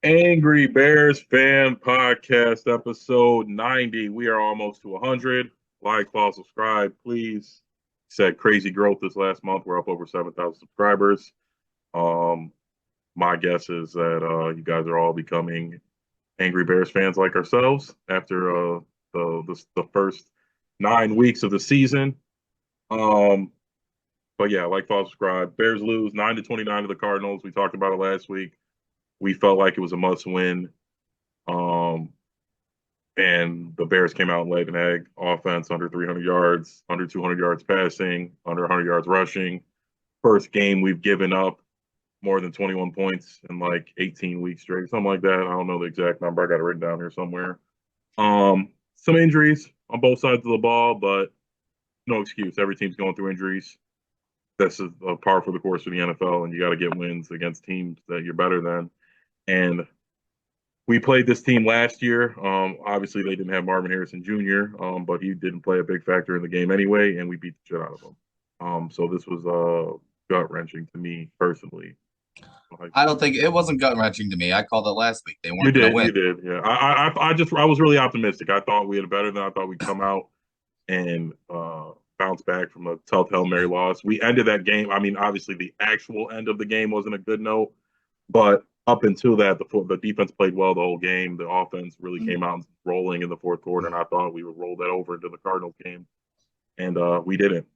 Angry Bears Fan Podcast, episode 90. We are almost to 100. Like, follow, subscribe, please. Said crazy growth this last month. We're up over 7,000 subscribers. Um, my guess is that you guys are all becoming Angry Bears fans like ourselves after the first 9 weeks of the season. Um, but yeah, like, follow, subscribe. Bears lose 9-29 to the Cardinals. We talked about it last week. We felt like it was a must win. Um, and the Bears came out and laid an egg. Offense under 300 yards, under 200 yards passing, under 100 yards rushing. First game we've given up more than 21 points in like 18 weeks straight, something like that. I don't know the exact number. I got it written down here somewhere. Some injuries on both sides of the ball, but no excuse. Every team's going through injuries. This is a par for the course of the NFL, and you got to get wins against teams that you're better than. And we played this team last year. Obviously, they didn't have Marvin Harrison Jr., but he didn't play a big factor in the game anyway, and we beat the shit out of him. So this was gut wrenching to me personally. I don't think it wasn't gut wrenching to me. I called it last week. They You weren't going to did, win. you did, yeah. I was really optimistic. I thought we had better than I thought we'd come out and bounce back from a tough Hail Mary loss. We ended that game. I mean, obviously, the actual end of the game wasn't a good note, but up until that, the defense played well the whole game. The offense really came out rolling in the fourth quarter, and I thought we would roll that over into the Cardinals game, and we didn't.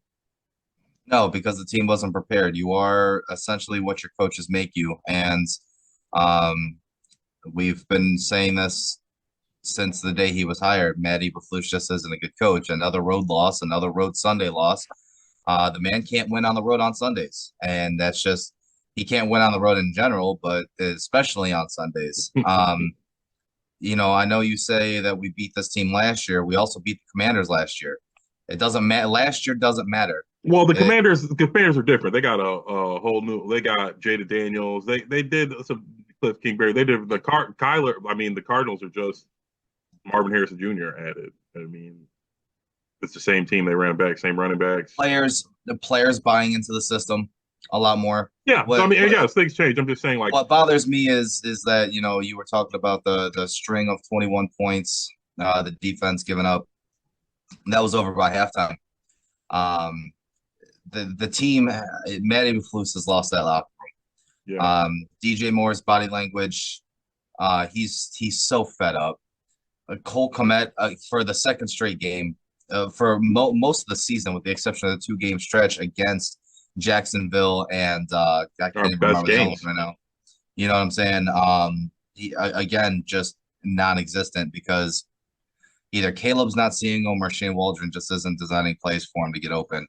No, because the team wasn't prepared. You are essentially what your coaches make you. And um, we've been saying this since the day he was hired. Matt Eberflus just isn't a good coach. Another road loss, another road Sunday loss. The man can't win on the road on Sundays. And that's just, he can't win on the road in general, but especially on Sundays. I know you say that we beat this team last year. We also beat the Commanders last year. It doesn't matter. Last year doesn't matter. Well, the It, Commanders are different. They got a whole new. They got Jada Daniels. They did some Cliff Kingsbury. They did Kyler. I mean, the Cardinals are just Marvin Harrison Jr. added. I mean, it's the same team. They ran back, same running backs. the players buying into the system a lot more. Yeah, so I What mean, what yes, things change. I'm just saying, like, what bothers me is that you were talking about the string of 21 points, the defense giving up. That was over by halftime. Um, the team, Matt Eberflus has lost that locker room. yeah, DJ Moore's body language, he's so fed up. Cole Kmet for the second straight game, for most of the season, with the exception of the 2 game stretch against Jacksonville and I can't our even best remember the other one games. right now. You know what I'm saying? Again, just non-existent because either Caleb's not seeing him or Shane Waldron just isn't designing plays for him to get open.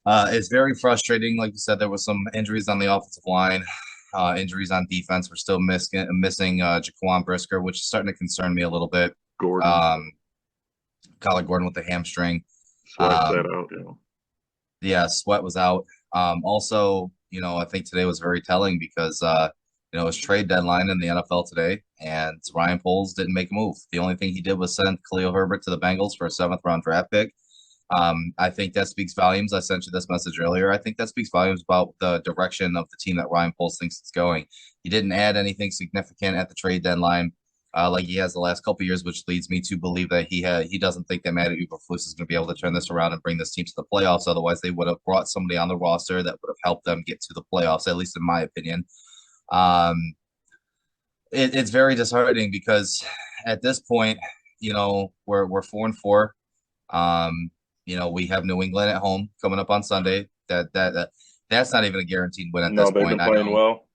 It's very frustrating. Like you said, there was some injuries on the offensive line, injuries on defense. We're still missing Jaquan Brisker, which is starting to concern me a little bit. Gordon Um, Kyler Gordon with the hamstring. Sweat sat Um, out. yeah, Sweat was out. Also, I think today was very telling because it was trade deadline in the NFL today, and Ryan Poles didn't make a move. The only thing he did was send Khalil Herbert to the Bengals for a 7th round draft pick. I think that speaks volumes. I sent you this message earlier. I think that speaks volumes about the direction of the team that Ryan Poles thinks it's going. He didn't add anything significant at the trade deadline, like he has the last couple of years, which leads me to believe that he doesn't think that Matt Eberflus is going to be able to turn this around and bring this team to the playoffs. Otherwise, they would have brought somebody on the roster that would have helped them get to the playoffs, at least in my opinion. Um, it's very disheartening because at this point, we're 4-4. We have New England at home coming up on Sunday. That's not even a guaranteed win at No, this they've been point. I playing know,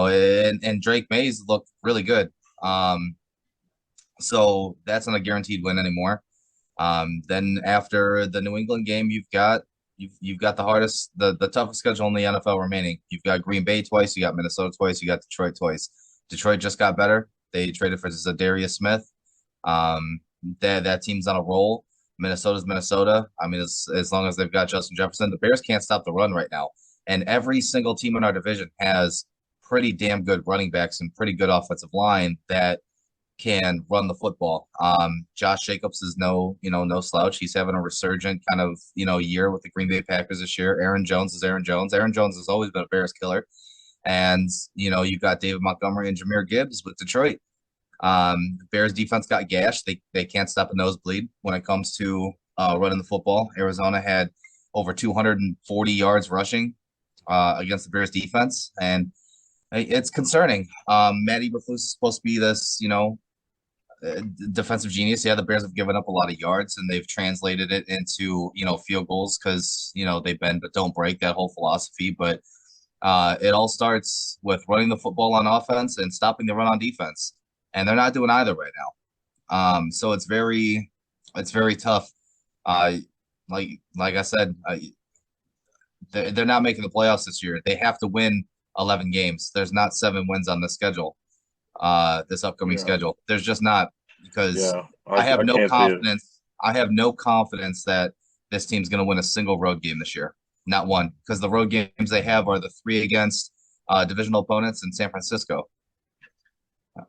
well. and Drake Mays looked really good. Um, so that's not a guaranteed win anymore. Then after the New England game, you've got the toughest schedule in the NFL remaining. You've got Green Bay twice, you got Minnesota twice, you got Detroit twice. Detroit just got better. They traded for Zadarius Smith. That team's on a roll. Minnesota's Minnesota. I mean, as long as they've got Justin Jefferson, the Bears can't stop the run right now. And every single team in our division has pretty damn good running backs and pretty good offensive line that can run the football. Josh Jacobs is no slouch. He's having a resurgent kind of, year with the Green Bay Packers this year. Aaron Jones is Aaron Jones. Aaron Jones has always been a Bears killer. And, you've got David Montgomery and Jahmyr Gibbs with Detroit. Bears defense got gashed. They can't stop a nosebleed when it comes to running the football. Arizona had over 240 yards rushing against the Bears defense, and it's concerning. Matt Eberflus is supposed to be this, defensive genius. Yeah, the Bears have given up a lot of yards, and they've translated it into field goals because they bend but don't break, that whole philosophy. But it all starts with running the football on offense and stopping the run on defense, and they're not doing either right now. So it's very tough. Like I said, they're not making the playoffs this year. They have to win 11 games. There's not 7 wins on the schedule. This upcoming schedule. There's just not, because I have no confidence. I have no confidence that this team's going to win a single road game this year. Not one, because the road games they have are the 3 against divisional opponents in San Francisco.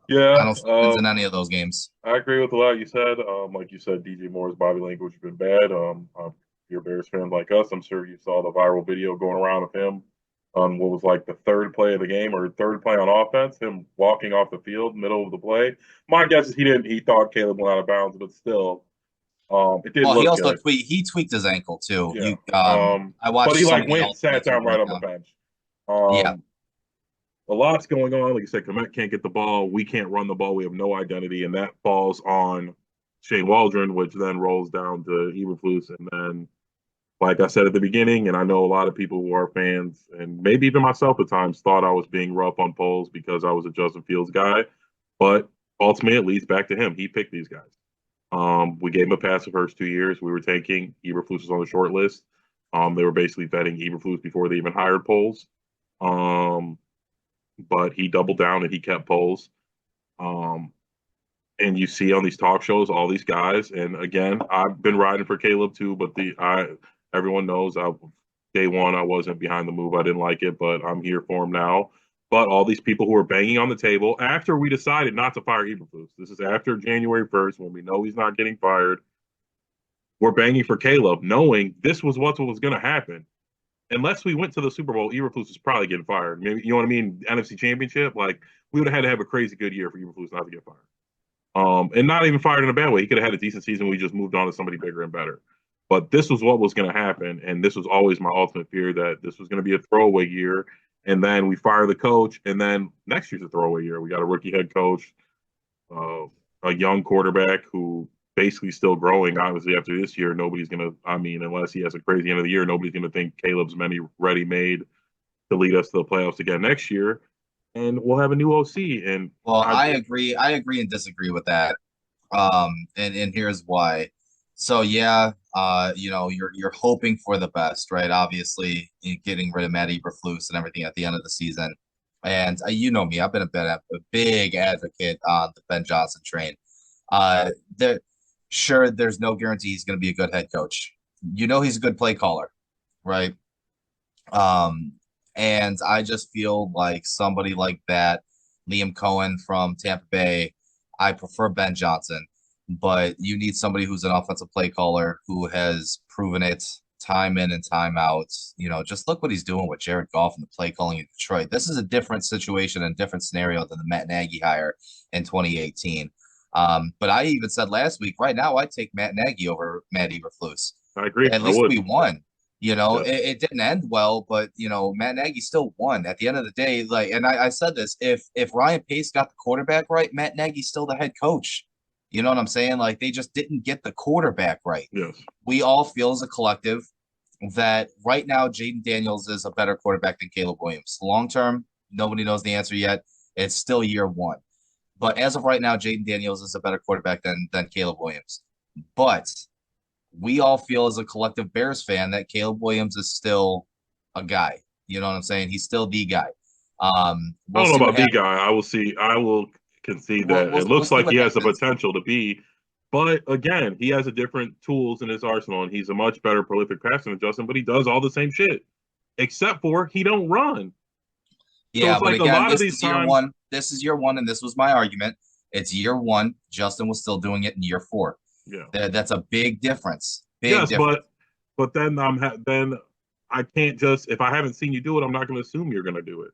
Yeah, I don't see wins in any of those games. I agree with a lot you said. Like you said, DJ Moore's body language has been bad. You're a Bears fan like us. I'm sure you saw the viral video going around of him on what was like the 3rd play of the game or 3rd play on offense, him walking off the field, middle of the play. My guess is he thought Caleb went out of bounds, but still, it did look he also good. he tweaked his ankle too. Yeah. I watched, but he went sat down right on the bench. Yeah. A lot's going on. Like you said, Komet can't get the ball. We can't run the ball. We have no identity, and that falls on Shane Waldron, which then rolls down to Eberflus. And then, like I said at the beginning, and I know a lot of people who are fans, and maybe even myself at times, thought I was being rough on Poles because I was a Justin Fields guy. But ultimately, it leads back to him. He picked these guys. We gave him a pass the first 2 years. We were tanking. Eberflus was on the short list. They were basically vetting Eberflus before they even hired Poles. But he doubled down and he kept Poles. And you see on these talk shows all these guys. And again, I've been riding for Caleb too, but everyone knows day one I wasn't behind the move. I didn't like it, but I'm here for him now. But all these people who are banging on the table after we decided not to fire Eberflus. This is after January 1st when we know he's not getting fired. We're banging for Caleb, knowing this was what was going to happen. Unless we went to the Super Bowl, Eberflus was probably getting fired. Maybe, you know what I mean? NFC Championship, like we would have had to have a crazy good year for Eberflus not to get fired. And not even fired in a bad way. He could have had a decent season. We just moved on to somebody bigger and better. But this was what was going to happen, and this was always my ultimate fear that this was going to be a throwaway year. And then we fire the coach, and then next year's a throwaway year. We got a rookie head coach, a young quarterback who basically still growing. Obviously, after this year, nobody's going to, unless he has a crazy end of the year, nobody's going to think Caleb's ready-made to lead us to the playoffs again next year. And we'll have a new OC. And I agree and disagree with that. And here's why. So yeah, you're hoping for the best, right? Obviously, getting rid of Matt Eberflus and everything at the end of the season. And you know me, I've been a big advocate on the Ben Johnson train. There's no guarantee he's going to be a good head coach. He's a good play caller, right? And I just feel like somebody like that, Liam Cohen from Tampa Bay, I prefer Ben Johnson, but you need somebody who's an offensive play caller who has proven it time in and time out. Just look what he's doing with Jared Goff and the play calling in Detroit. This is a different situation and different scenario than the Matt Nagy hire in 2018. But I even said last week, right now, I'd take Matt Nagy over Matt Eberflus. I agree. At least we won. It didn't end well, but Matt Nagy still won at the end of the day. And I said this: if Ryan Pace got the quarterback right, Matt Nagy's still the head coach. You know what I'm saying? Like, they just didn't get the quarterback right. Yes. We all feel as a collective that right now Jaden Daniels is a better quarterback than Caleb Williams. Long term, nobody knows the answer yet. It's still year one. But as of right now, Jaden Daniels is a better quarterback than Caleb Williams. But we all feel as a collective Bears fan that Caleb Williams is still a guy. You know what I'm saying? He's still the guy. I don't know about the guy. I will concede that it looks like he has the potential to be. But again, he has a different tools in his arsenal, and he's a much better prolific passer than Justin, but he does all the same shit. Except for he don't run. Yeah, so but again, a lot of these times, this is year one, and this was my argument. It's year one. Justin was still doing it in year 4. Yeah, that's a big difference. But then I can't just, if I haven't seen you do it, I'm not going to assume you're going to do it.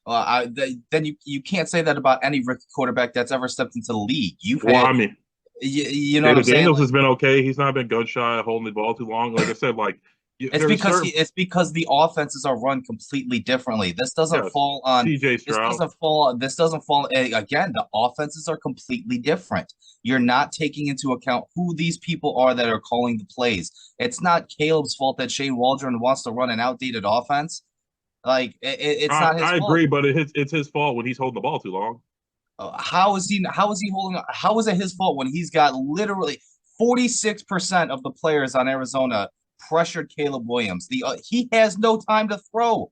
Then you can't say that about any rookie quarterback that's ever stepped into the league. You've Well, had, I mean, you know what I'm Jaden saying? Daniels Like, has been okay. He's not been gun shy, holding the ball too long. Like I said, like there's certain it's because the offenses are run completely differently. yes, CJ Stroud. This doesn't fall again, the offenses are completely different. You're not taking into account who these people are that are calling the plays. It's not Caleb's fault that Shane Waldron wants to run an outdated offense. Like it's not his I fault. agree, but it's his fault when he's holding the ball too long. How is he holding, how is it his fault when he's got literally 46% of the players on Arizona pressured Caleb Williams? He has no time to throw.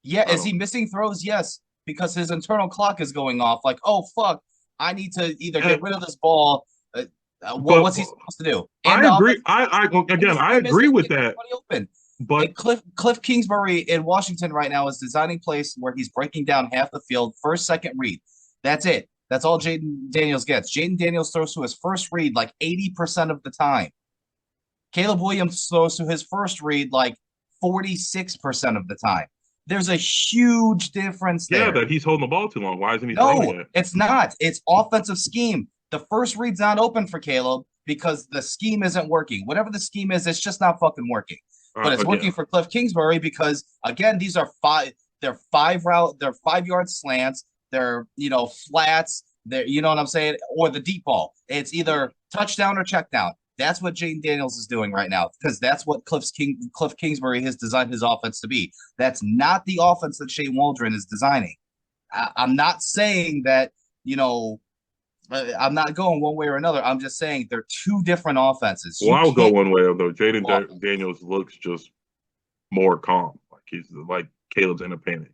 Yeah, I is he don't. missing throws? Yes, because his internal clock is going off. Like, oh fuck, I need to either And, get rid of this ball. Well, but what's he supposed to do? And I the agree. offense, and the Again, I scheme is agree to with get that. everybody open. But And Cliff Kingsbury in Washington right now is designing plays where he's breaking down half the field, first, second read. That's it. That's all Jaden Daniels gets. Jaden Daniels throws to his first read like 80% of the time. Caleb Williams throws to his first read like 46% of the time. There's a huge difference yeah, there. that he's holding the ball too long. Why isn't he throwing No, it? it's not. It's offensive scheme. The first read's not open for Caleb because the scheme isn't working. Whatever the scheme is, it's just not fucking working. But it's Again, working for Cliff Kingsbury because again, these are they're 5 yard slants, they're flats, they're what I'm saying, or the deep ball. It's either touchdown or check down. That's what Jaden Daniels is doing right now because that's what Cliff Kingsbury has designed his offense to be. That's not the offense that Shane Waldron is designing. I'm not saying that, you know, I'm not going one way or another. I'm just saying they're two different offenses. well, You I'll go can't one way though. offense. Daniels looks just more calm. Like he's like Caleb's in a panic.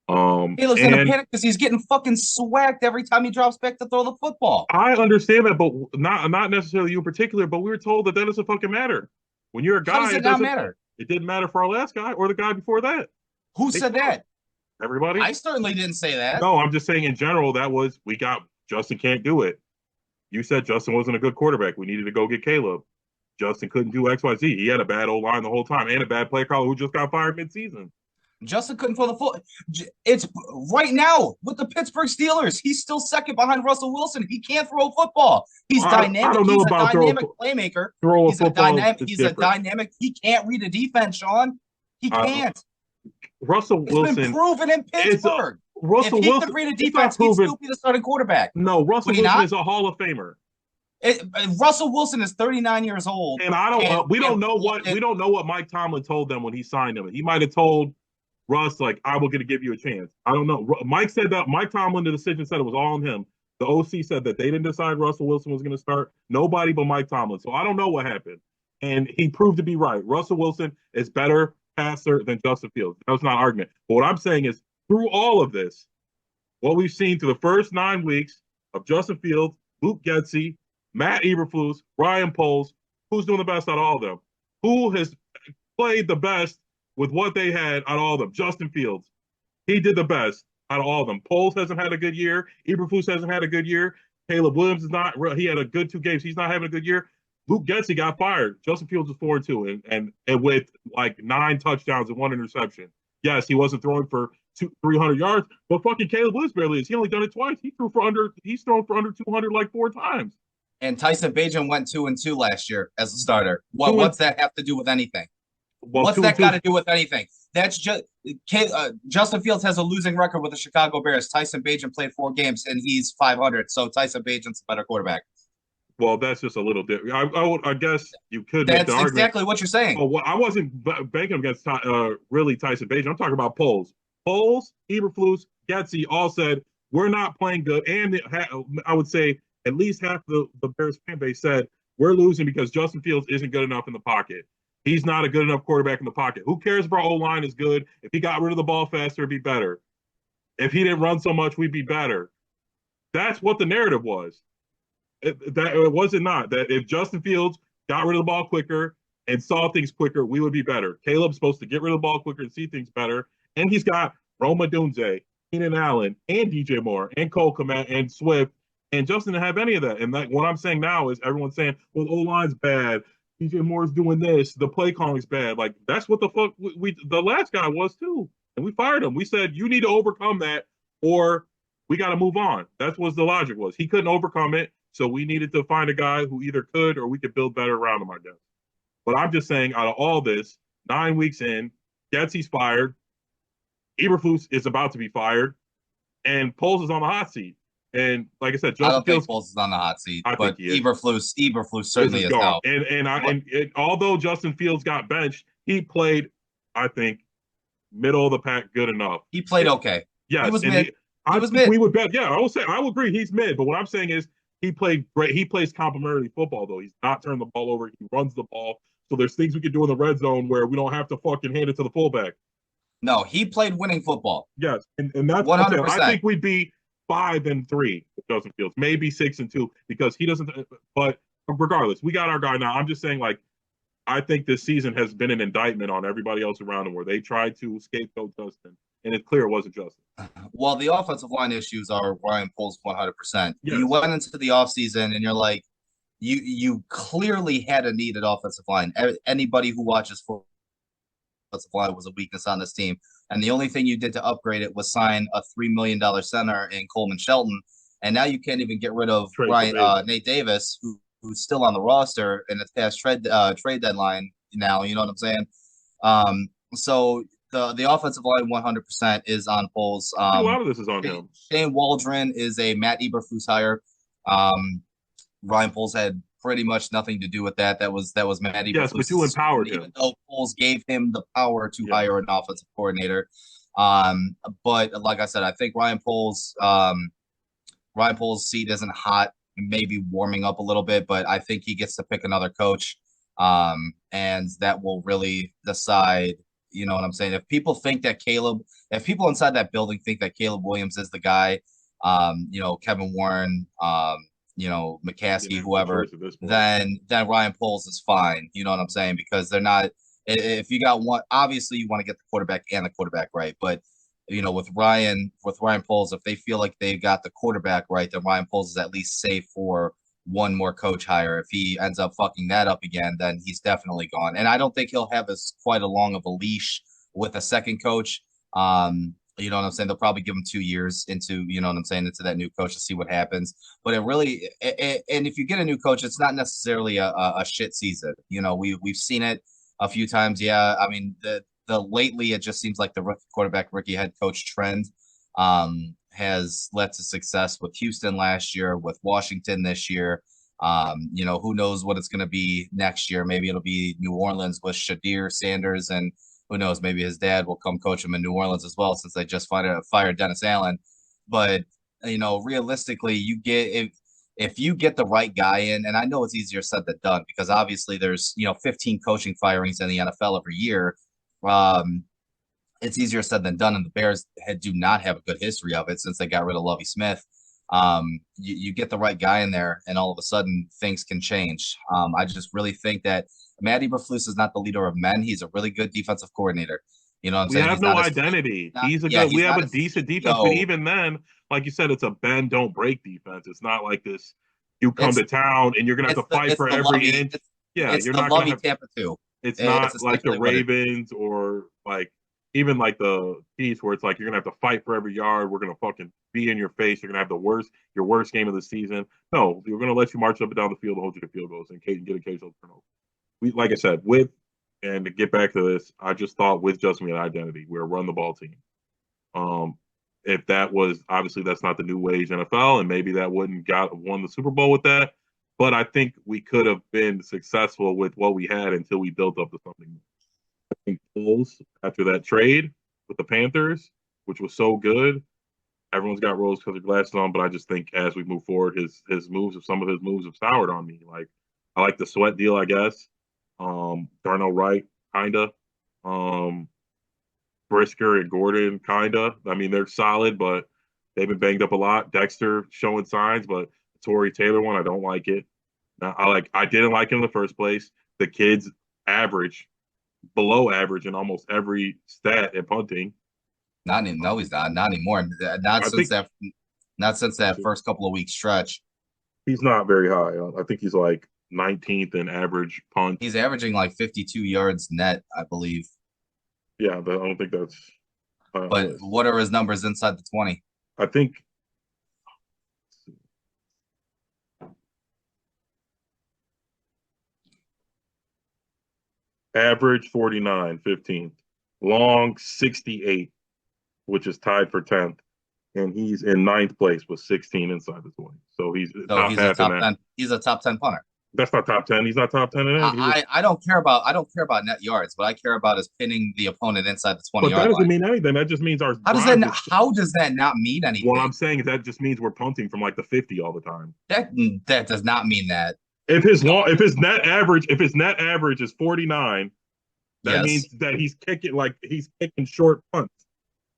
Caleb's in a And panic because he's getting fucking swacked every time he drops back to throw the football. I understand that, but not necessarily you in particular. But we were told that doesn't fucking matter. When you're a How guy, does it it not doesn't. matter? It didn't matter for our last guy or the guy before that. Who They said closed. that? Everybody. I certainly didn't say that. No, I'm just saying in general. That was we got Justin can't do it. You said Justin wasn't a good quarterback. We needed to go get Caleb. Justin couldn't do X, Y, Z. He had a bad O line the whole time and a bad play caller who just got fired midseason. Justin couldn't throw the foot. It's right now with the Pittsburgh Steelers. He's still second behind Russell Wilson. He can't throw a football. He's I dynamic. don't know He's a about dynamic playmaker. throw a He's a football dynamic. is He's a different. dynamic. He can't read a defense, Sean. He Uh, can't. Russell It's been Wilson proven in is Pittsburgh. If Russell he could Wilson. read a It's not defense, he'd proven. still be the starting quarterback. No, Russell Would he Wilson not? is a Hall of Famer. Russell Wilson is 39 years old, And I don't. and We don't know what Mike Tomlin told them when he signed him. He might have told Russ like, "I will going to give you a chance." I don't know. Mike said that Mike Tomlin, the decision said it was all on him. The OC said that they didn't decide Russell Wilson was going to start. Nobody but Mike Tomlin. So I don't know what happened. And he proved to be right. Russell Wilson is better passer than Justin Fields. That was not an argument. But what I'm saying is, through all of this, what we've seen through the first 9 weeks of Justin Fields, Luke Getsy, Matt Eberflus, Ryan Poles, who's doing the best out of all of them? Who has played the best with what they had out of all of them? Justin Fields. He did the best out of all of them. Poles hasn't had a good year. Eberflus hasn't had a good year. Caleb Williams is not. He had a good 2 games. He's not having a good year. Luke Getsy got fired. Justin Fields was 4-2, and with like 9 touchdowns and 1 interception. Yes, he wasn't throwing for 300 yards, but fucking Caleb Williams barely is. He only done it twice. He's thrown for under 200 like 4 times. And Tyson Bagent went 2-2 last year as a starter. Two What's that have to do with anything? Well, What's two that and two. got to do with anything? That's just Justin Fields has a losing record with the Chicago Bears. Tyson Bagent played 4 games and he's 500. So Tyson Bagent's a better quarterback. Well, that's just a little different. I guess you could make That's the argument. exactly what you're saying. Oh, well, I wasn't banking against really Tyson Bagent. I'm talking about Poles. Poles, Eberflus, Getsy all said we're not playing good, and I would say at least half the Bears fan base said we're losing because Justin Fields isn't good enough in the pocket. He's not a good enough quarterback in the pocket. Who cares if our O-line is good? If he got rid of the ball faster, it'd be better. If he didn't run so much, we'd be better. That's what the narrative was. It wasn't not. That if Justin Fields got rid of the ball quicker and saw things quicker, we would be better. Caleb's supposed to get rid of the ball quicker and see things better. And he's got Roma Dunze, Keenan Allen, and DJ Moore, and Cole Kmet, and Swift, and Justin didn't have any of that. And what I'm saying now is everyone's saying, well, O-line's bad. DJ Moore's doing this. The play calling's bad. Like, that's what the fuck the last guy was, too. and we fired him. We said you need to overcome that, or we got to move on. That's what the logic was. He couldn't overcome it, so we needed to find a guy who either could or we could build better around him, I guess. But I'm just saying, out of all this, 9 weeks in, Getsy's fired, Eberflus is about to be fired, and Poles is on the hot seat. And like I said, I Justin don't think Fields, Foles is on the hot seat, I think but he is. Eberflus This certainly is is gone. now. And although Justin Fields got benched, he played, I think, middle of the pack good enough. He played okay. He Yes, was and mid. I He was think mid. we would bet. Yeah, I will say I will agree he's mid. But what I'm saying is he played great. He plays complementary football though. He's not turning the ball over. He runs the ball. So there's things we can do in the red zone where we don't have to fucking hand it to the fullback. No, he played winning football. Yes, and that's what I'm saying. I 100%. think we'd be 5-3 with Justin Fields, maybe 6-2 because he doesn't. But regardless, we got our guy now. I'm just saying, like, I think this season has been an indictment on everybody else around him where they tried to scapegoat Justin, and it's clear it wasn't Justin. Well, the offensive line issues are Ryan Poles 100%. Yes. You went into the offseason and you're like, you clearly had a need at offensive line. Anybody who watches football, offensive line was a weakness on this team. And the only thing you did to upgrade it was sign a $3 million center in Coleman Shelton. And now you can't even get rid of Nate Davis, who's still on the roster, and it's past trade deadline now. You know what I'm saying? So the offensive line 100% is on Poles. A lot of this is on him. Shane Waldron is a Matt Eberflus hire. Ryan Poles had pretty much nothing to do with that. That was Matt Eberflus. Yes, but you empowered him. Even though Poles gave him the power to hire an offensive coordinator. But like I said, I think Ryan Poles' seat isn't hot, maybe warming up a little bit, but I think he gets to pick another coach. And that will really decide, you know what I'm saying? If people inside that building think that Caleb Williams is the guy, Kevin Warren, McCaskey, whoever, then Ryan Poles is fine. You know what I'm saying? Because they're not, if you got one, obviously you want to get the quarterback and the quarterback right. But, with Ryan Poles, if they feel like they've got the quarterback right, then Ryan Poles is at least safe for one more coach hire. If he ends up fucking that up again, then he's definitely gone. And I don't think he'll have quite a long of a leash with a second coach. You know what I'm saying? They'll probably give him 2 years into that new coach to see what happens. But and if you get a new coach, it's not necessarily a shit season. We've seen it a few times. Yeah, I mean the lately it just seems like the rookie head coach trend has led to success with Houston last year, with Washington this year. Who knows what it's going to be next year? Maybe it'll be New Orleans with Shadir Sanders, and who knows, maybe his dad will come coach him in New Orleans as well, since they just fired Dennis Allen. But realistically, if you get the right guy in, and I know it's easier said than done because obviously there's 15 coaching firings in the NFL every year. It's easier said than done, and the Bears do not have a good history of it since they got rid of Lovie Smith. You get the right guy in there, and all of a sudden things can change. I just really think that Matt Eberflus is not the leader of men. He's a really good defensive coordinator. You know what I'm saying? We have no identity. We have a decent defense, but even then, like you said, it's a bend don't break defense. It's not like this. You come to town and you're gonna have to fight for every inch. Yeah, you're not gonna have Tampa too. It's not like the Ravens or like even like the Chiefs where it's like you're gonna have to fight for every yard. We're gonna fucking be in your face. You're gonna have your worst game of the season. No, we're gonna let you march up and down the field and hold you to field goals and get occasional turnovers. Like I said, and to get back to this, I just thought with Justin, we had identity. We're a run the ball team. If that was obviously that's not the new wage NFL, and maybe that wouldn't won the Super Bowl with that. But I think we could have been successful with what we had until we built up to something. I think Poles after that trade with the Panthers, which was so good, everyone's got rose-colored glasses on. But I just think as we move forward, some of his moves have soured on me. Like I like the Sweat deal, I guess. Darnell Wright, kinda. Brisker and Gordon, kinda. I mean, they're solid, but they've been banged up a lot. Dexter showing signs, but the Torrey Taylor one, I don't like it. I didn't like him in the first place. The kid's below average in almost every stat at punting. No, he's not. Not anymore. Not since that first couple of weeks stretch. He's not very high. I think he's like 19th in average punt. He's averaging like 52 yards net, I believe. Yeah, but I don't think that's. But what are his numbers inside the 20? I think average 49, 15th, long 68, which is tied for 10th, and he's in ninth place with 16 inside the 20. So he's So top he's a half in top that. 10. He's a top 10 punter. That's not top 10. He's not top 10 in that. I don't care about net yards. What I care about is pinning the opponent inside the 20 But that yard doesn't line. mean anything. That just means our How does that not mean anything? What I'm saying is that just means we're punting from like the 50 all the time. That does not mean that. If his net average is 49, that means that he's kicking short punts.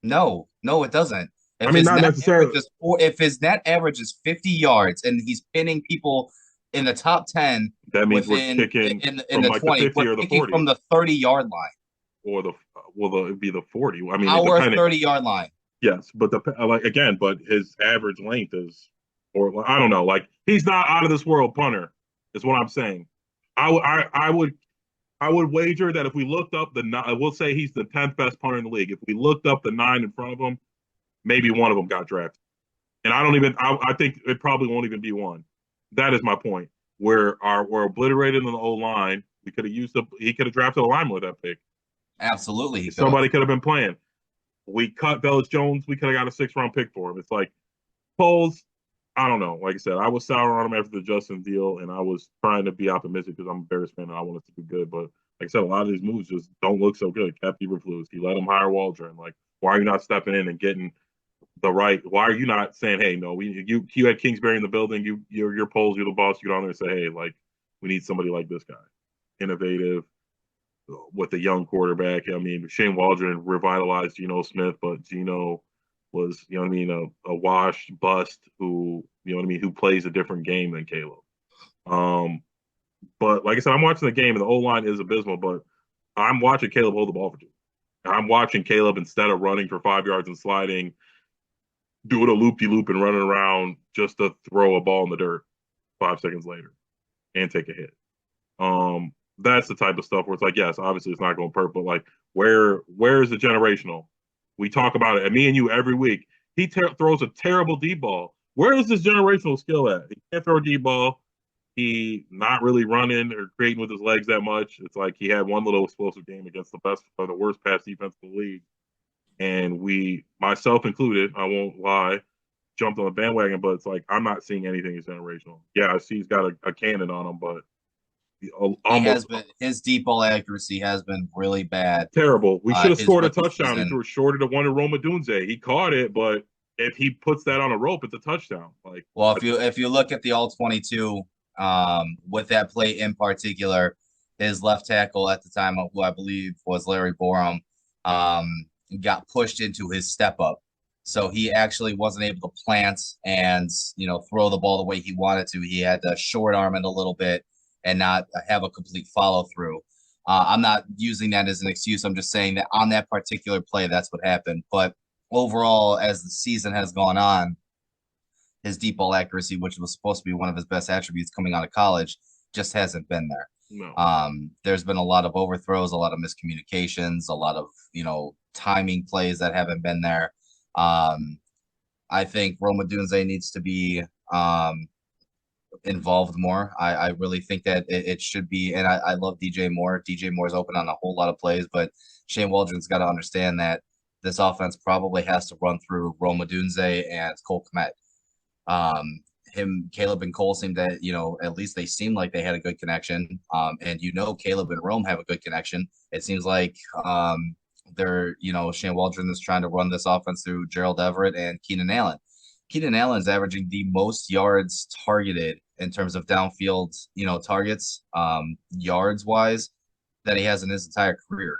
No, it doesn't. I mean, not necessarily. If his net average is 50 yards and he's pinning people in the top 10, that means we're kicking in from the like 20, the 50 or the 40, from the 30-yard line, or it'd be the 40. I mean, our 30-yard line. Yes, but but his average length is, or I don't know, like he's not out of this world punter. Is what I'm saying. I would wager that if we looked up we'll say he's the 10th best punter in the league. If we looked up the 9 in front of him, maybe one of them got drafted. And I think it probably won't even be one. That is my point. We're obliterated in the old line. He could have drafted a lineman with that pick. Absolutely. Somebody could have been playing. We cut Velus Jones. We could have got a 6th-round pick for him. It's like Poles. I don't know. Like I said, I was sour on him after the Justin deal, and I was trying to be optimistic because I'm a Bears fan and I want it to be good. But like I said, a lot of these moves just don't look so good. Coach Eberflus, he let him hire Waldron. Like, why are you not stepping in and getting the right? Why are you not saying, hey, no, you had Kingsbury in the building. You're Poles, you're the boss. You get on there and say, hey, like, we need somebody like this guy, innovative, with a young quarterback. I mean, Shane Waldron revitalized Geno Smith, but Geno was, a washed bust who, who plays a different game than Caleb. But like I said, I'm watching the game and the O-line is abysmal, but I'm watching Caleb hold the ball for 2. I'm watching Caleb, instead of running for 5 yards and sliding, do it a loop-de-loop and running around just to throw a ball in the dirt 5 seconds later and take a hit. That's the type of stuff where it's like, yes, obviously it's not going perfect, but like, where is the generational? We talk about it, and me and you every week. He throws a terrible deep ball. Where is this generational skill at? He can't throw a deep ball. He not really running or creating with his legs that much. It's like he had one little explosive game against the best or the worst pass defense in the league. And we, myself included, I won't lie, jumped on the bandwagon, but it's like, I'm not seeing anything as generational. Yeah, I see he's got a cannon on him, but his deep ball accuracy has been really bad. Terrible. We should have scored a touchdown. He threw it short of one to Roma Dunze. He caught it, but if he puts that on a rope, it's a touchdown. Like, well, if you look at the all 22, with that play in particular, his left tackle at the time, who I believe was Larry Borum, got pushed into his step up. So he actually wasn't able to plant and, throw the ball the way he wanted to. He had to short arm it a little bit and not have a complete follow through. I'm not using that as an excuse. I'm just saying that on that particular play, that's what happened. But overall, as the season has gone on, his deep ball accuracy, which was supposed to be one of his best attributes coming out of college, just hasn't been there. No. There's been a lot of overthrows, a lot of miscommunications, a lot of, timing plays that haven't been there. I think Roma Dunze needs to be involved more. I really think that it should be, and I love DJ Moore. DJ Moore's open on a whole lot of plays, but Shane Waldron's got to understand that this offense probably has to run through Roma Dunze and Cole Kmet. Caleb and Cole seem to, at least they seem like they had a good connection. And Caleb and Rome have a good connection. It seems like Shane Waldron is trying to run this offense through Gerald Everett and Keenan Allen. Keenan Allen's averaging the most yards targeted in terms of downfield, targets, yards wise, that he has in his entire career.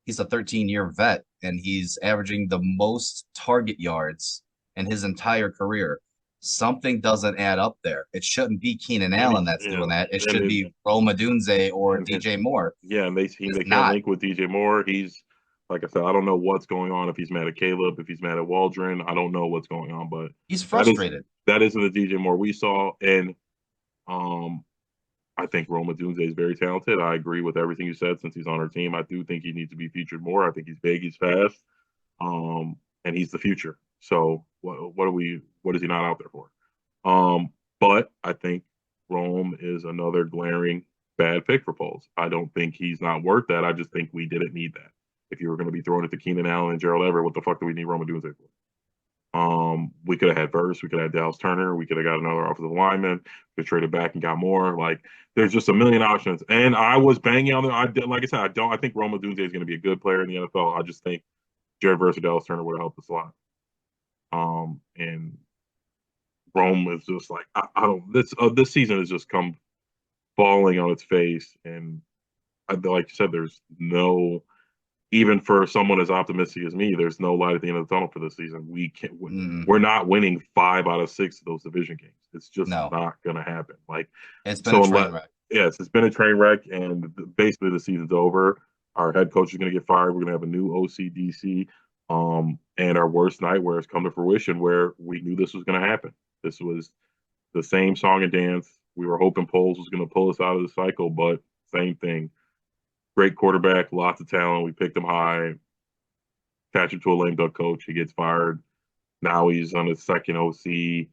He's a 13-year vet, and he's averaging the most target yards in his entire career. Something doesn't add up there. It shouldn't be Keenan Allen that's doing that. It should be Roma Dunze or DJ Moore. Yeah, and they can't link with DJ Moore. He's, like I said, I don't know what's going on. If he's mad at Caleb, if he's mad at Waldron, I don't know what's going on. But he's frustrated. That isn't the DJ Moore we saw. And I think Roma Dunze is very talented. I agree with everything you said since he's on our team. I do think he needs to be featured more. I think he's big, he's fast. And he's the future. So what is he not out there for? But I think Rome is another glaring bad pick for Poles. I don't think he's not worth that. I just think we didn't need that. If you were going to be throwing it to Keenan Allen and Gerald Everett, what the fuck do we need Roma Dunze for? We could have had Verse, we could have had Dallas Turner, we could have got another offensive lineman, we could traded back and got more. Like there's just a million options. And I was banging on them. I did, like I said, I think Roma Dunze is going to be a good player in the NFL. I just think Jared Verse or Dallas Turner would have helped us a lot. And Rome is just like I don't this season has just come falling on its face, and like you said, there's no even for someone as optimistic as me, there's no light at the end of the tunnel for this season. We're not winning 5 out of 6 of those division games. It's just No, not going to happen. Like it's been a train wreck. yes, it's been a train wreck, and basically the season's over. Our head coach is going to get fired. We're going to have a new OCDC, and our worst nightmare has come to fruition, where we knew this was going to happen. This was the same song and dance. We were hoping Poles was going to pull us out of the cycle, but same thing. Great quarterback, lots of talent. We picked him high. Attach him to a lame duck coach. He gets fired. Now he's on his second OC,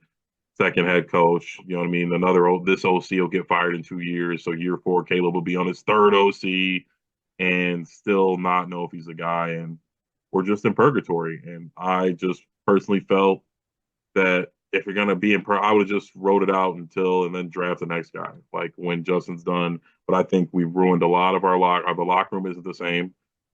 second head coach. You know what I mean? This OC will get fired in 2 years. So year 4, Caleb will be on his third OC and still not know if he's a guy. And we're just in purgatory. And I just personally felt that if you're gonna be I would have just wrote it out and then draft the next guy, like when Justin's done. But I think we've ruined a lot of the locker room isn't the same.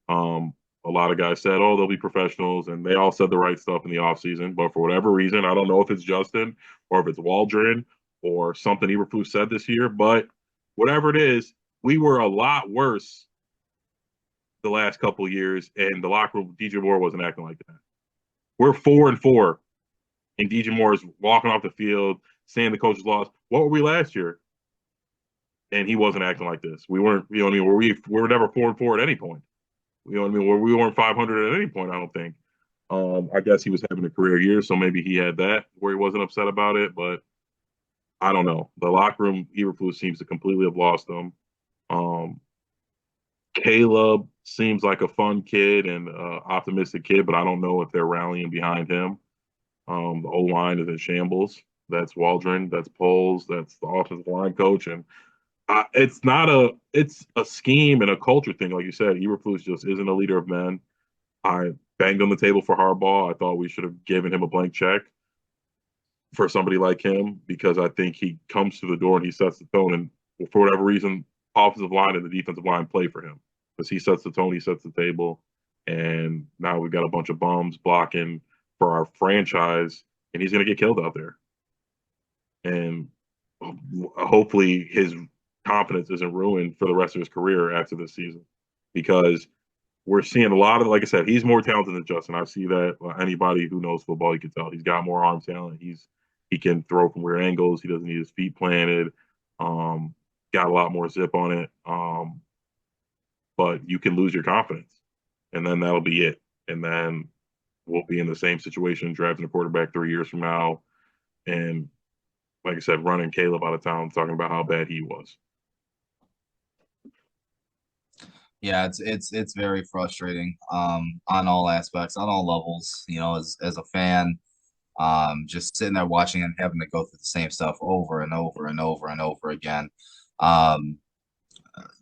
A lot of guys said, "Oh, they'll be professionals," and they all said the right stuff in the offseason. But for whatever reason, I don't know if it's Justin or if it's Waldron or something Eberflus said this year. But whatever it is, we were a lot worse the last couple of years, and the locker room, DJ Moore wasn't acting like that. We're 4-4. And DJ Moore is walking off the field, saying the coach is lost. What were we last year? And he wasn't acting like this. We weren't, you know what I mean? We were never 4-4 at any point. You know what I mean? We weren't 500 at any point, I don't think. I guess he was having a career year, so maybe he had that where he wasn't upset about it, but I don't know. The locker room, Eberflus seems to completely have lost them. Caleb seems like a fun kid and optimistic kid, but I don't know if they're rallying behind him. The O line is in shambles. That's Waldron. That's Poles. That's the offensive line coach. And it's a scheme and a culture thing. Like you said, Eberflus just isn't a leader of men. I banged on the table for Harbaugh. I thought we should have given him a blank check for somebody like him, because I think he comes to the door and he sets the tone. And for whatever reason, offensive line and the defensive line play for him, because he sets the tone, he sets the table. And now we've got a bunch of bums blocking for our franchise, and he's going to get killed out there. And hopefully his confidence isn't ruined for the rest of his career after this season, because we're seeing a lot of, like I said, he's more talented than Justin. I see that. Anybody who knows football, you can tell he's got more arm talent. He can throw from weird angles. He doesn't need his feet planted. Got a lot more zip on it. But you can lose your confidence, and then that'll be it. And then we'll be in the same situation drafting a quarterback 3 years from now. And like I said, running Caleb out of town, talking about how bad he was. Yeah, it's very frustrating on all aspects, on all levels, as a fan, just sitting there watching and having to go through the same stuff over and over and over and over again. Um,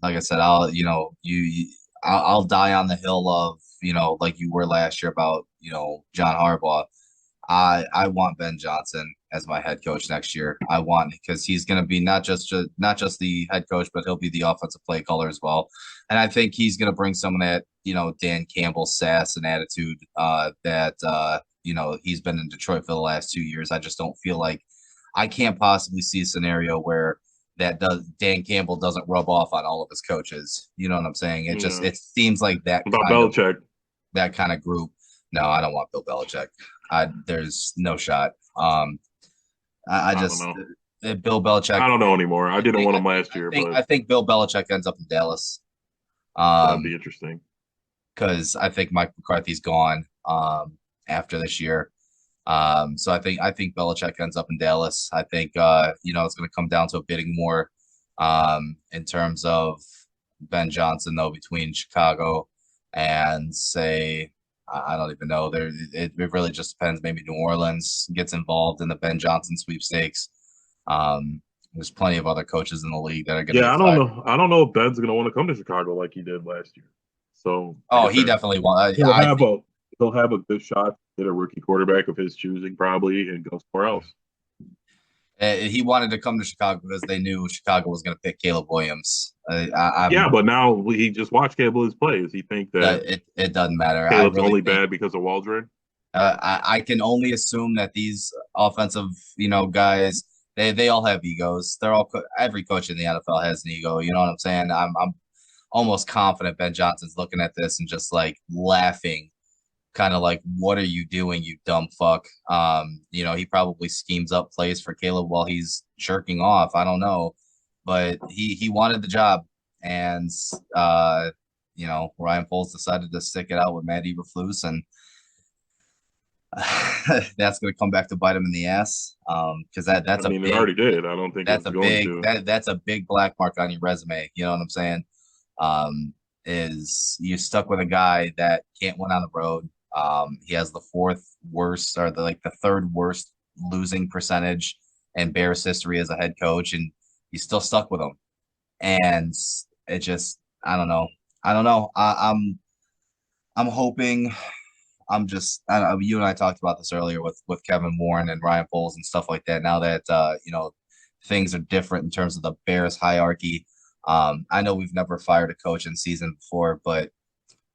like I said, I'll die on the hill of, like you were last year about, John Harbaugh. I want Ben Johnson as my head coach next year. I want, because he's going to be not just the head coach, but he'll be the offensive play caller as well. And I think he's going to bring some of that, Dan Campbell sass and attitude that he's been in Detroit for the last 2 years. I just don't feel like, I can't possibly see a scenario where Dan Campbell doesn't rub off on all of his coaches. You know what I'm saying? It seems like that about Belichick. That kind of group. No, I don't want Bill Belichick. There's no shot. I just Bill Belichick. I don't know anymore. I didn't want him last year, but I think Bill Belichick ends up in Dallas. That'd be interesting, because I think Mike McCarthy's gone after this year. So I think Belichick ends up in Dallas. I think it's going to come down to a bidding war in terms of Ben Johnson, though, between Chicago and, say, I don't even know. It really just depends. Maybe New Orleans gets involved in the Ben Johnson sweepstakes. There's plenty of other coaches in the league that are going to Yeah, get I don't fired. know. I don't know if Ben's going to want to come to Chicago like he did last year. So, like I Oh, he said, definitely won. he'll I have think a he'll have a good shot to get a rookie quarterback of his choosing probably and go somewhere else. he wanted to come to Chicago because they knew Chicago was going to pick Caleb Williams. Yeah, but now he just watched Caleb's play. Does he think that It doesn't matter. I Caleb's really only think bad because of Waldron? I can only assume that these offensive, guys, they all have egos. Every coach in the NFL has an ego. You know what I'm saying? I'm almost confident Ben Johnson's looking at this and just like laughing, kind of like, "What are you doing, you dumb fuck?" He probably schemes up plays for Caleb while he's jerking off. I don't know, but he wanted the job, and Ryan Poles decided to stick it out with Matt Eberflus, and that's going to come back to bite him in the ass. Because I mean, it already did. I don't think it's going to. that's a big black mark on your resume. You know what I'm saying? Is you stuck with a guy that can't win on the road. He has the fourth worst or the third worst losing percentage in Bears history as a head coach, and he's still stuck with him. And it just, I don't know. I don't know. I'm hoping. I don't know, you and I talked about this earlier with Kevin Warren and Ryan Poles and stuff like that. Now that things are different in terms of the Bears hierarchy. I know we've never fired a coach in season before, but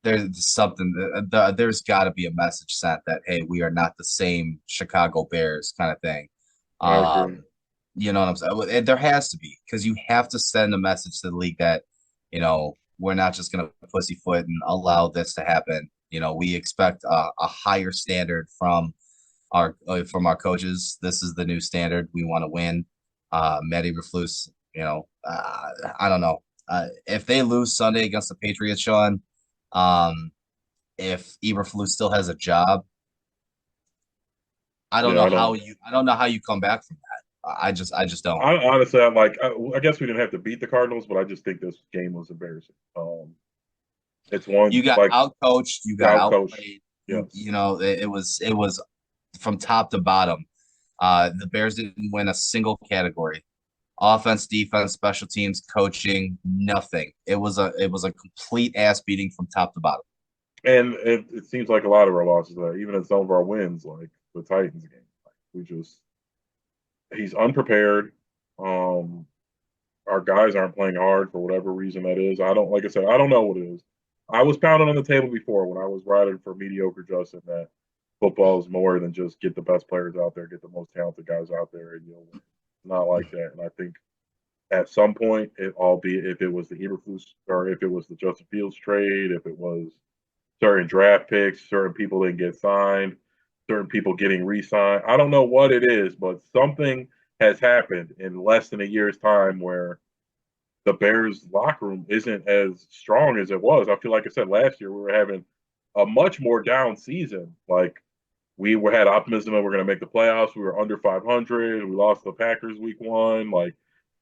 there's something. There's got to be a message sent that, hey, we are not the same Chicago Bears kind of thing. I agree. You know what I'm saying? There has to be, because you have to send a message to the league that we're not just going to pussyfoot and allow this to happen. We expect a higher standard from our coaches. This is the new standard. We want to win. Matt Eberflus, I don't know. If they lose Sunday against the Patriots, Sean, if Eberflus still has a job, Yeah, I don't know how you come back from that. I just don't. I honestly, I'm like, I guess we didn't have to beat the Cardinals, but I just think this game was embarrassing. It's one You got like out coached, you got out coach. outplayed. Yes, It was from top to bottom. The Bears didn't win a single category. Offense, defense, special teams, coaching, nothing. It was a complete ass beating from top to bottom. and it seems like a lot of our losses, even in some of our wins, like the Titans game, like we just he's unprepared. Um, our guys aren't playing hard for whatever reason that is. I don't like I said, I don't know what it is. I was pounding on the table before when I was writing for mediocre Justin that football is more than just get the best players out there, get the most talented guys out there, and you'll win. Not like that. And I think at some point, albeit if it was the Eberflus or if it was the Justin Fields trade, if it was certain draft picks, certain people didn't get signed, certain people getting re-signed. I don't know what it is, but something has happened in less than a year's time where the Bears locker room isn't as strong as it was. I feel like I said last year we were having a much more down season. Like had optimism that we're going to make the playoffs. We were under 500. We lost the Packers week one. Like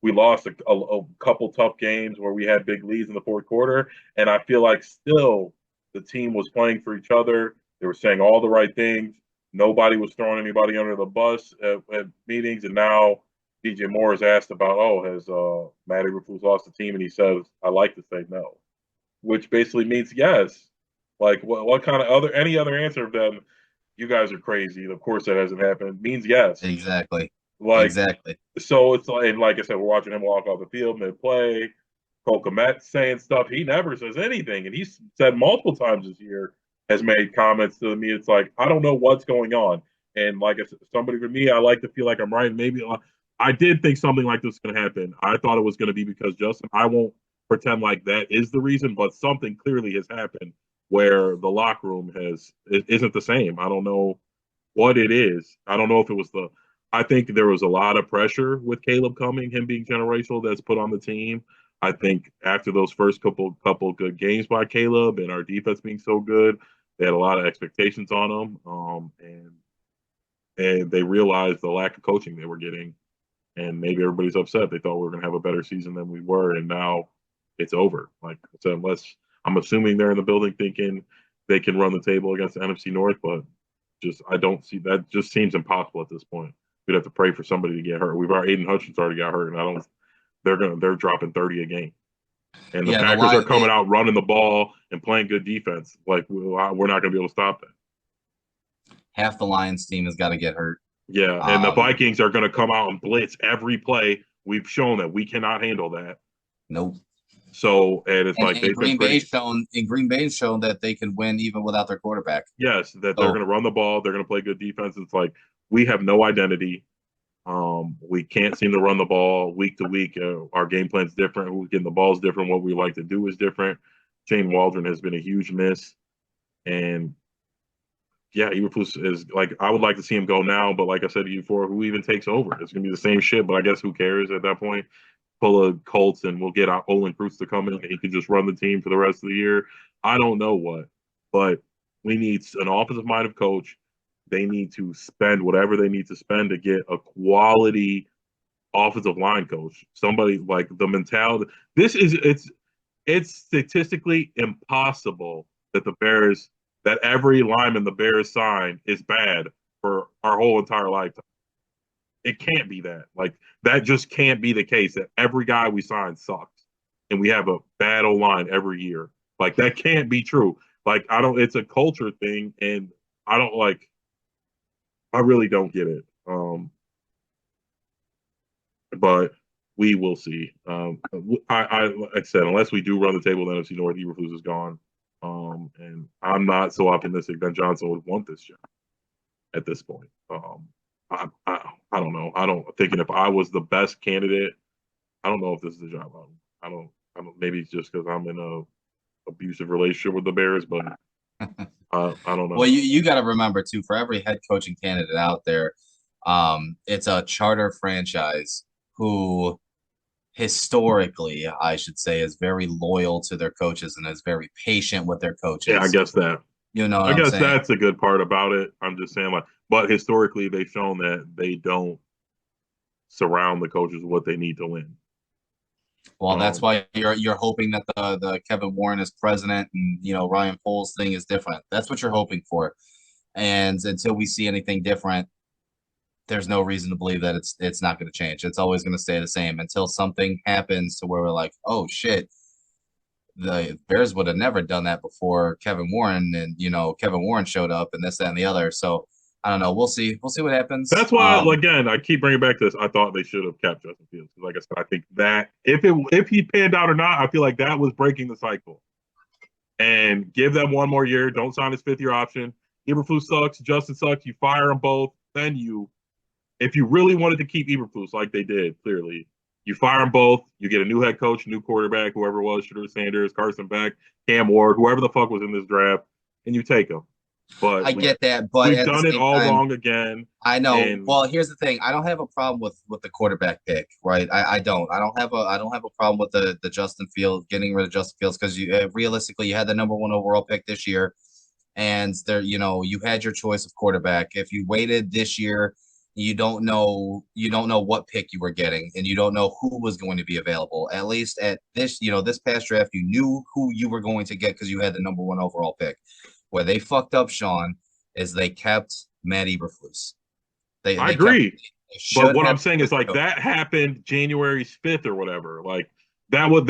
we lost a couple tough games where we had big leads in the fourth quarter. And I feel like still the team was playing for each other. They were saying all the right things. Nobody was throwing anybody under the bus at meetings. And now DJ Moore is asked about, has Matt Eberflus lost the team? And he says, I like to say no, which basically means yes. Like what kind of any other answer than you guys are crazy. Of course that hasn't happened. Means yes. Exactly. Like Exactly. so it's like and like I said, we're watching him walk off the field mid play. Cole Kmet saying stuff. He never says anything. And he's said multiple times this year, has made comments to me. It's like, I don't know what's going on. And like I said, somebody for me, I like to feel like I'm right. Maybe I did think something like this was going to happen. I thought it was going to be because Justin, I won't pretend like that is the reason, but something clearly has happened where the locker room isn't the same. I don't know what it is. I don't know if it was I think there was a lot of pressure with Caleb coming, him being generational, that's put on the team. I think after those first couple good games by Caleb and our defense being so good, they had a lot of expectations on them, and they realized the lack of coaching they were getting, and maybe everybody's upset. They thought we were going to have a better season than we were, and now it's over. Like I said, unless I'm assuming they're in the building thinking they can run the table against the NFC North, but just I don't see that. Just seems impossible at this point. We'd have to pray for somebody to get hurt. We've already Aiden Hutchins already got hurt, and I don't. They're dropping 30 a game, and the Yeah, Packers are coming out running the ball and playing good defense. Like we're not going to be able to stop that. half the Lions team has got to get hurt. Yeah, and the Vikings are going to come out and blitz every play. We've shown that we cannot handle that. Nope. So, and it's like they've Green been pretty. Green Bay's shown that they can win even without their quarterback. Yes, that they're going to run the ball. They're going to play good defense. It's like we have no identity. We can't seem to run the ball week to week. Our game plan's different. We're getting the balls different. What we like to do is different. Shane Waldron has been a huge miss, and yeah, Eberflus is like I would like to see him go now, but like I said to you before, who even takes over? It's going to be the same shit. But I guess who cares at that point? Pull a Colts and we'll get Olin Kreutz to come in and he can just run the team for the rest of the year. I don't know what, but we need an offensive-minded coach. They need to spend whatever they need to spend to get a quality offensive line coach. Somebody like the mentality. It's statistically impossible that every lineman the Bears sign is bad for our whole entire lifetime. It can't be that. Like that just can't be the case that every guy we sign sucks and we have a bad O-line every year. Like that can't be true. Like it's a culture thing and I really don't get it. But we will see. Like I said, unless we do run the table, the NFC North, Eberflus is gone. And I'm not so optimistic that Johnson would want this job at this point. I don't know. Thinking if I was the best candidate, I don't know if this is the job. I don't. Maybe it's just because I'm in a abusive relationship with the Bears, but I don't know. Well, you got to remember too. For every head coaching candidate out there, it's a charter franchise who, historically, I should say, is very loyal to their coaches and is very patient with their coaches. Yeah, I guess that. You know, I guess that's a good part about it. I'm just saying, like, but historically, they've shown that they don't surround the coaches with what they need to win. Well, that's why you're hoping that the Kevin Warren is president and Ryan Poles thing is different. That's what you're hoping for. And until we see anything different, there's no reason to believe that it's not going to change. It's always going to stay the same until something happens to where we're like, oh shit, the Bears would have never done that before Kevin Warren, and Kevin Warren showed up and this, that, and the other. So I don't know. We'll see. We'll see what happens. That's why, again, I keep bringing back this. I thought they should have kept Justin Fields. Like I said, I think that if he panned out or not, I feel like that was breaking the cycle. And give them one more year. Don't sign his fifth-year option. Eberflus sucks. Justin sucks. You fire them both. Then if you really wanted to keep Eberflus like they did, clearly, you fire them both. You get a new head coach, new quarterback, whoever it was, Shedeur Sanders, Carson Beck, Cam Ward, whoever the fuck was in this draft, and you take them. But I get that, but we've done it all wrong again. I know. Well, here's the thing. I don't have a problem with the quarterback pick, right? I don't. I don't have a problem with the Justin Fields, getting rid of Justin Fields, because realistically you had the number 1 overall pick this year, and you had your choice of quarterback. If you waited this year, you don't know what pick you were getting, and you don't know who was going to be available. At least at this past draft, you knew who you were going to get because you had the number 1 overall pick. Where they fucked up, Sean, is they kept Matt Eberflus. I agree. But what I'm saying is, like, that happened January 5th or whatever. Like, that was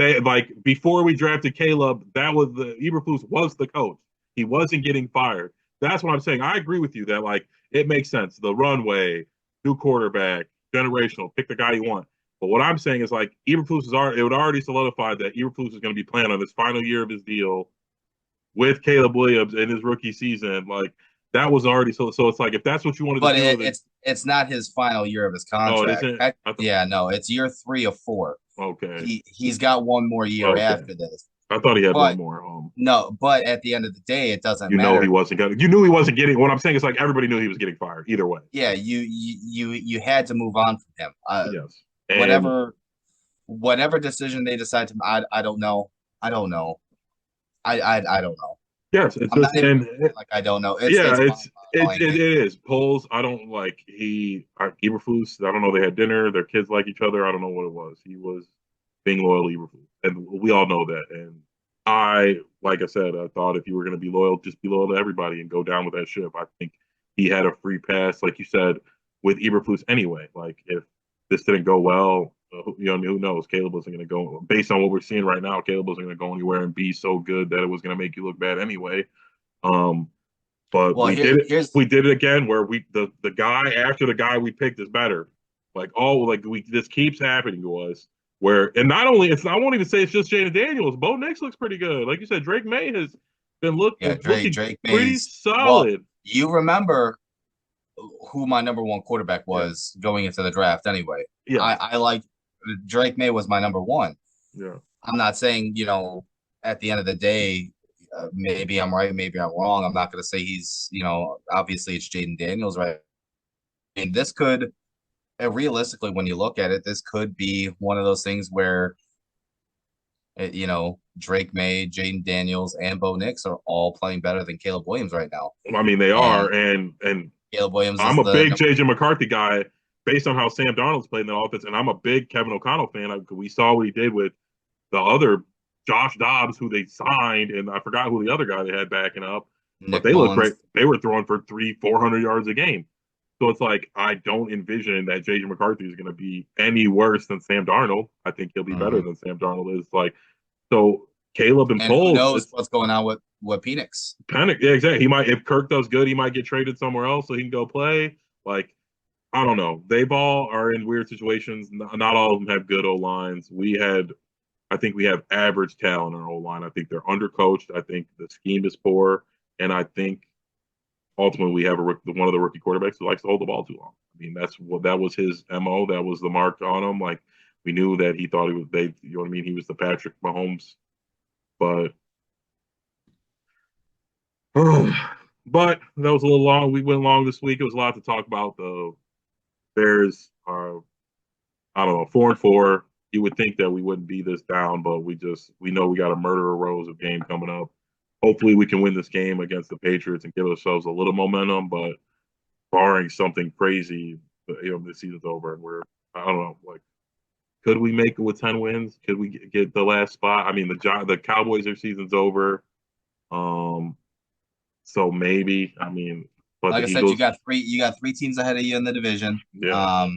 before we drafted Caleb, that was Eberflus was the coach. He wasn't getting fired. That's what I'm saying. I agree with you that, like, it makes sense. The runway, new quarterback, generational, pick the guy you want. But what I'm saying is, like, Eberflus it would already solidified that Eberflus is going to be playing on this final year of his deal with Caleb Williams in his rookie season. Like, that was already so it's like, if that's what you wanted to do. It's not his final year of his contract. Oh, it isn't? No, it's year 3 of 4. Okay. He's got one more year after this. I thought he had one more. No, but at the end of the day, it doesn't matter. You knew he wasn't getting. What I'm saying is, like, everybody knew he was getting fired either way. Yeah, you had to move on from him. Yes. And whatever decision they decide to, I don't know. I don't know. I don't know. Yes, it's just I don't know. It is. Polls, I don't like. Eberflus, I don't know. They had dinner. Their kids like each other. I don't know what it was. He was being loyal to Eberflus, and we all know that. And Like I said, I thought if you were going to be loyal, just be loyal to everybody and go down with that ship. I think he had a free pass, like you said, with Eberflus anyway. Like if this didn't go well, who knows? Caleb wasn't going to go. Based on what we're seeing right now, Caleb wasn't going to go anywhere and be so good that it was going to make you look bad anyway. Um, but Well, we did it. here's We did it again, where the guy after the guy we picked is better. Like we this keeps happening to us. Where and not only it's I won't even say it's just Jaden Daniels. Bo Nix looks pretty good. Like you said, Drake May has been yeah, looking Drake pretty Mays. Well, solid. you remember who my number one quarterback Yeah, was going into the draft anyway. yeah, I like Drake May was my number one. yeah. I'm not saying, at the end of the day, maybe I'm right, maybe I'm wrong. I'm not going to say he's, obviously it's Jaden Daniels, right? I mean, this could, realistically, when you look at it, this could be one of those things where, Drake May, Jaden Daniels, and Bo Nix are all playing better than Caleb Williams right now. I mean they And are, and Caleb Williams I'm is a the big number. JJ McCarthy guy based on how Sam Darnold's played in the offense, and I'm a big Kevin O'Connell fan. We saw what he did with the other Josh Dobbs, who they signed, and I forgot who the other guy they had backing up, but Nick they look great. Mullins. They were throwing for 400 yards a game. So it's like I don't envision that JJ McCarthy is going to be any worse than Sam Darnold. I think he'll be better Mhm. than Sam Darnold is. Like so, Caleb and And who Poles, knows it's what's going on with Penix? panic. Yeah, exactly. He might if Kirk does good, he might get traded somewhere else so he can go play. Like I don't know. They all are in weird situations. Not all of them have good O lines. I think we have average talent in our O line. I think they're undercoached. I think the scheme is poor, and I think ultimately we have one of the rookie quarterbacks who likes to hold the ball too long. I mean, that was his mo. That was the mark on him. Like we knew that he thought he was they. You know what I mean? He was the Patrick Mahomes, but but that was a little long. We went long this week. It was a lot to talk about. The Bears are I don't know 4-4. You would think that we wouldn't be this down, but we know we got a murderer rows of game coming up. Hopefully, we can win this game against the Patriots and give ourselves a little momentum. But barring something crazy, the season's over, and I don't know, like, could we make it with 10 wins? Could we get the last spot? I mean, the Cowboys, their season's over, um, so maybe. I mean, but Like the I said, Eagles, you got three teams ahead of you in the division. yeah,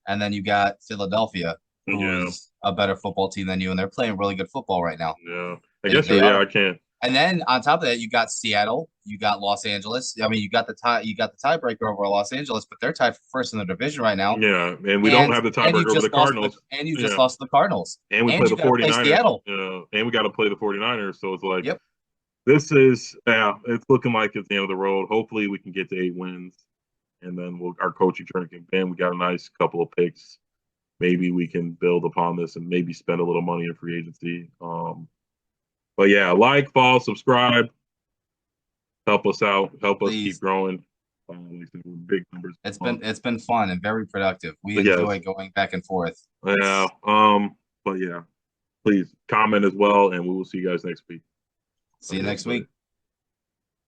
And then you got Philadelphia, yeah, who's a better football team than you, and they're playing really good football right now. yeah. I They guess they so. Yeah, are. I can't. And then on top of that, you got Seattle, you got Los Angeles. I mean, you got the tiebreaker over Los Angeles, but they're tied for first in the division right now. Yeah, and we don't have the And you tiebreaker over the just lost to Cardinals. you just Yeah, lost to the Cardinals. and we And play you the got to play 49ers. Seattle. And we got to play the 49ers. So it's like, Yep. this is, yeah, it's looking like it's the end of the road. Hopefully, we can get to 8 wins, and then our coaching turn can bend. We got a nice couple of picks. Maybe we can build upon this and maybe spend a little money in free agency. But yeah, like, follow, subscribe, help us out, help us keep Please. growing. Big numbers. It's been fun and very productive. We But yes, enjoy going back and forth. yeah. But yeah, please comment as well, and we will see you guys next week. See Have a you good next one, buddy. week.